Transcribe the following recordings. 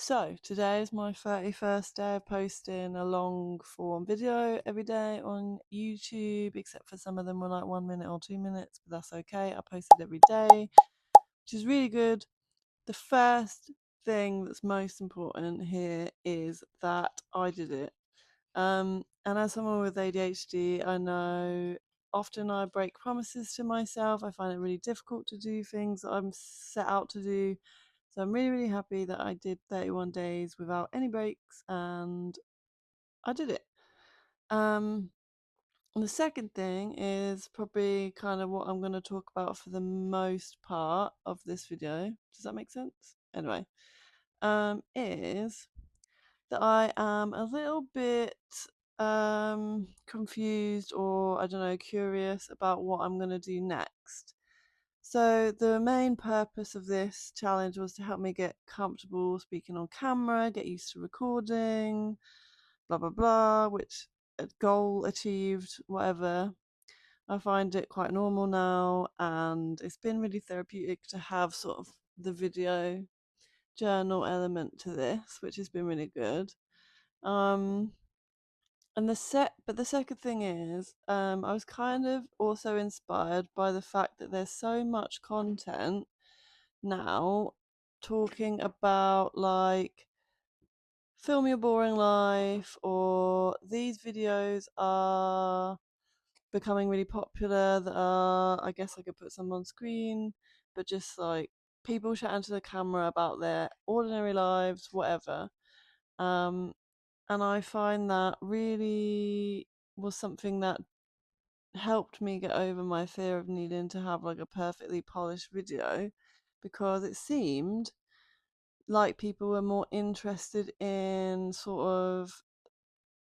So today is my 31st day of posting a long form video every day on YouTube, except for some of them were like 1 minute or 2 minutes, but that's okay. I posted every day, which is really good. The first thing that's most important here is that I did it. And as someone with ADHD, I know often I break promises to myself. I find it really difficult to do things that I'm set out to do. So I'm really, really happy that I did 31 days without any breaks and I did it. Um, and the second thing is probably kind of what I'm going to talk about for the most part of this video. Does that make sense? Anyway, is that I am a little bit confused, or I don't know, curious about what I'm going to do next. So the main purpose of this challenge was to help me get comfortable speaking on camera, get used to recording, blah blah blah, which goal achieved, whatever. I find it quite normal now, and it's been really therapeutic to have sort of the video journal element to this, which has been really good. Um, and the second thing is, I was kind of also inspired by the fact that there's so much content now talking about like film your boring life, or these videos are becoming really popular that are, I guess I could put some on screen, but just like people chatting to the camera about their ordinary lives, whatever. Um, and I find that really was something that helped me get over my fear of needing to have like a perfectly polished video, because it seemed like people were more interested in sort of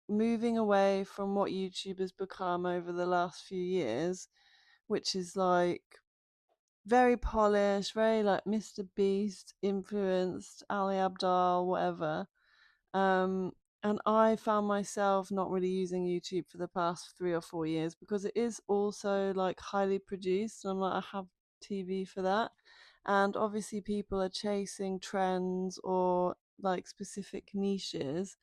moving away from what YouTube has become over the last few years, which is like very polished, very like Mr. Beast influenced, Ali Abdaal, whatever. Um, and I found myself not really using YouTube for the past 3 or 4 years because it is also like highly produced. And I'm like, I have TV for that. And obviously, people are chasing trends or like specific niches,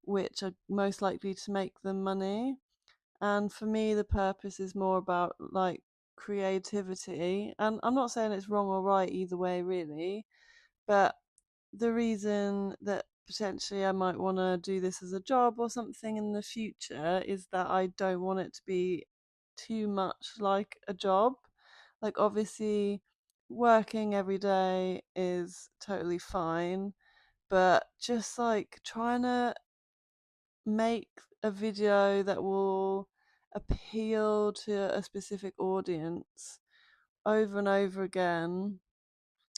which are most likely to make them money. And for me, the purpose is more about like creativity. And I'm not saying it's wrong or right either way, really, but the reason that potentially I might want to do this as a job or something in the future is that I don't want it to be too much like a job. Like, obviously, working every day is totally fine, but just like trying to make a video that will appeal to a specific audience over and over again,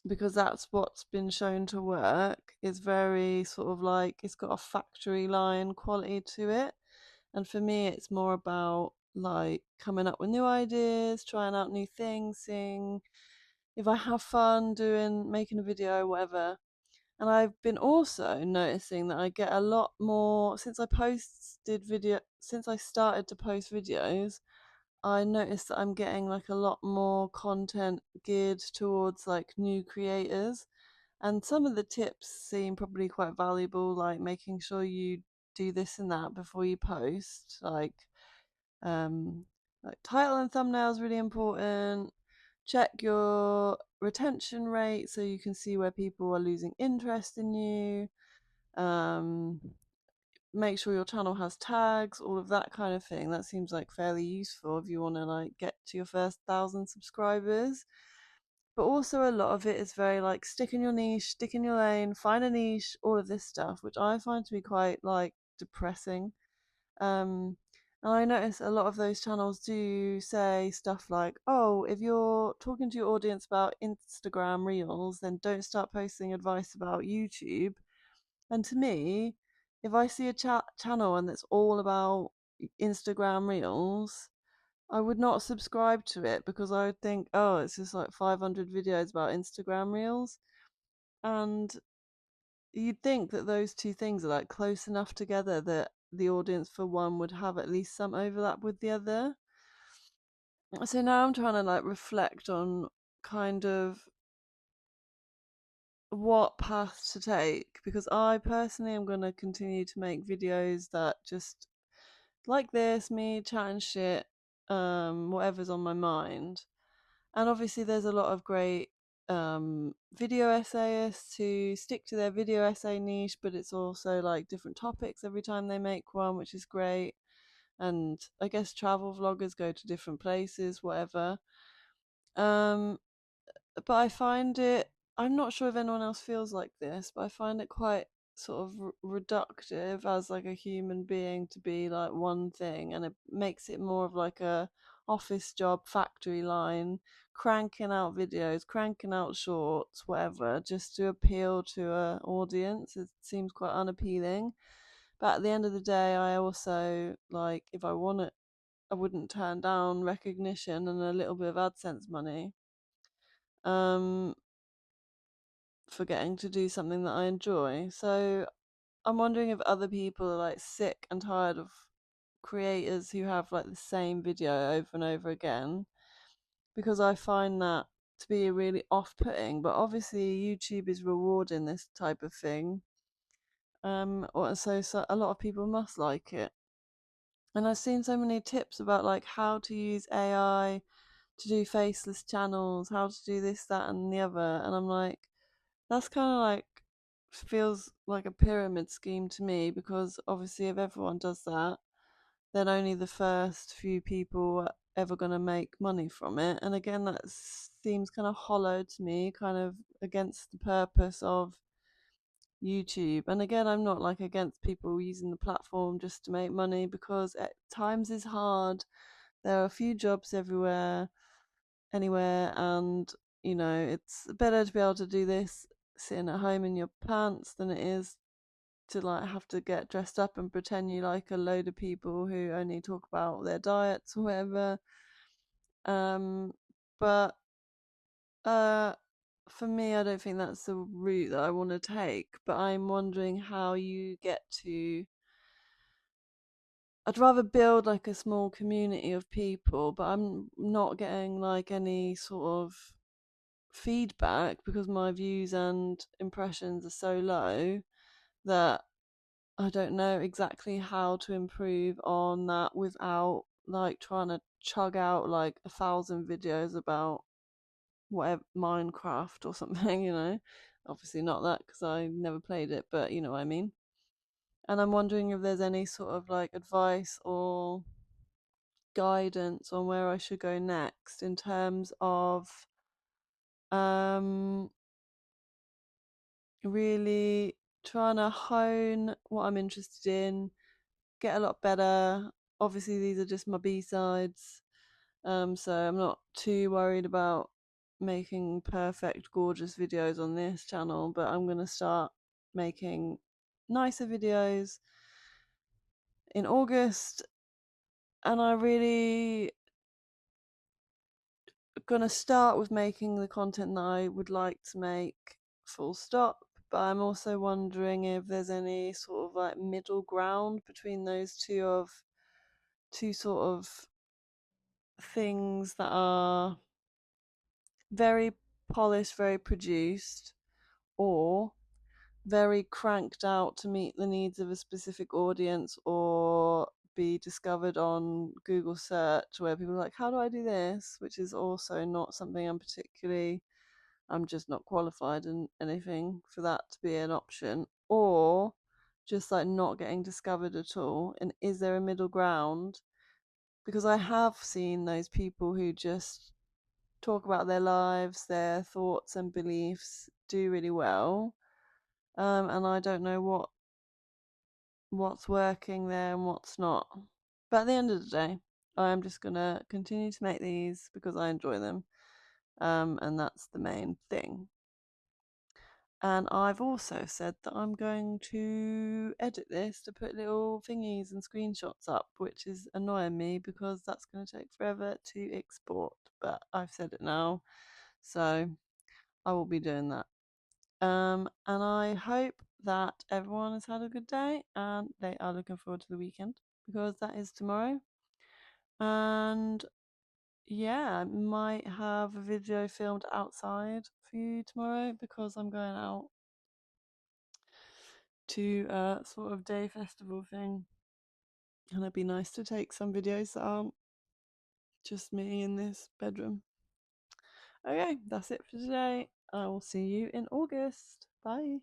because that's what's been shown to work, is very sort of like it's got a factory line quality to it. And for me, it's more about like coming up with new ideas, trying out new things, seeing if I have fun doing making a video, whatever. And I've been also noticing that I get a lot more since I started to post videos. I noticed that I'm getting like a lot more content geared towards like new creators. And some of the tips seem probably quite valuable, like making sure you do this and that before you post. Um, like title and thumbnail is really important. Check your retention rate so you can see where people are losing interest in you. Um, Make sure your channel has tags, all of that kind of thing. That seems like fairly useful if you want to like get to your first 1,000 subscribers. But also a lot of it is very like stick in your niche, stick in your lane, find a niche, all of this stuff, which I find to be quite like depressing. Um, and I notice a lot of those channels do say stuff like, oh, if you're talking to your audience about Instagram Reels, then don't start posting advice about YouTube. And to me, if I see a channel and it's all about Instagram Reels, I would not subscribe to it, because I would think, oh, it's just like 500 videos about Instagram Reels. And you'd think that those two things are like close enough together that the audience for one would have at least some overlap with the other. So now I'm trying to like reflect on kind of what path to take, because I personally am going to continue to make videos that just like this, me chatting shit, whatever's on my mind. And obviously, there's a lot of great video essayists who stick to their video essay niche, but it's also like different topics every time they make one, which is great. And I guess travel vloggers go to different places, whatever. Um, but I find it, I'm not sure if anyone else feels like this, but I find it quite sort of reductive as like a human being to be like one thing, and it makes it more of like a office job, factory line, cranking out videos, cranking out shorts, whatever, just to appeal to a audience. It seems quite unappealing. But at the end of the day, I also like, if I want it, I wouldn't turn down recognition and a little bit of AdSense money. Um, for getting to do something that I enjoy. So I'm wondering if other people are like sick and tired of creators who have like the same video over and over again, because I find that to be really off putting. But obviously, YouTube is rewarding this type of thing. So a lot of people must like it. And I've seen so many tips about like how to use AI to do faceless channels, how to do this, that, and the other. And I'm like, that's kind of like feels like a pyramid scheme to me, because obviously if everyone does that, then only the first few people are ever going to make money from it. And again, that seems kind of hollow to me, kind of against the purpose of YouTube. And again, I'm not like against people using the platform just to make money, because at times is hard. There are a few jobs everywhere, anywhere, and it's better to be able to do this sitting at home in your pants than it is to like have to get dressed up and pretend you like a load of people who only talk about their diets or whatever. um but uh for me, I don't think that's the route that I want to take, but I'm wondering how you get to, I'd rather build like a small community of people, but I'm not getting like any sort of feedback because my views and impressions are so low that I don't know exactly how to improve on that without like trying to chug out like 1,000 videos about whatever Minecraft or something. Obviously not that because I never played it, but you know what I mean. And I'm wondering if there's any sort of like advice or guidance on where I should go next in terms of um really trying to hone what I'm interested in, get a lot better. Obviously, these are just my B sides, so I'm not too worried about making perfect, gorgeous videos on this channel. But I'm gonna start making nicer videos in August, and I really gonna start with making the content that I would like to make, full stop. But I'm also wondering if there's any sort of like middle ground between those two sort of things that are very polished, very produced, or very cranked out to meet the needs of a specific audience, or be discovered on Google search where people are like, how do I do this? Which is also not something I'm just not qualified in anything for that to be an option. Or just like not getting discovered at all. And is there a middle ground? Because I have seen those people who just talk about their lives, their thoughts and beliefs, do really well. And I don't know what's working there and what's not. But at the end of the day, I'm just gonna continue to make these because I enjoy them. And that's the main thing. And I've also said that I'm going to edit this to put little thingies and screenshots up, which is annoying me because that's going to take forever to export. But I've said it now, so I will be doing that. And I hope that everyone has had a good day and they are looking forward to the weekend because that is tomorrow. And yeah, I might have a video filmed outside for you tomorrow because I'm going out to a sort of day festival thing. And it'd be nice to take some videos that aren't just me in this bedroom. Okay, that's it for today. I will see you in August. Bye.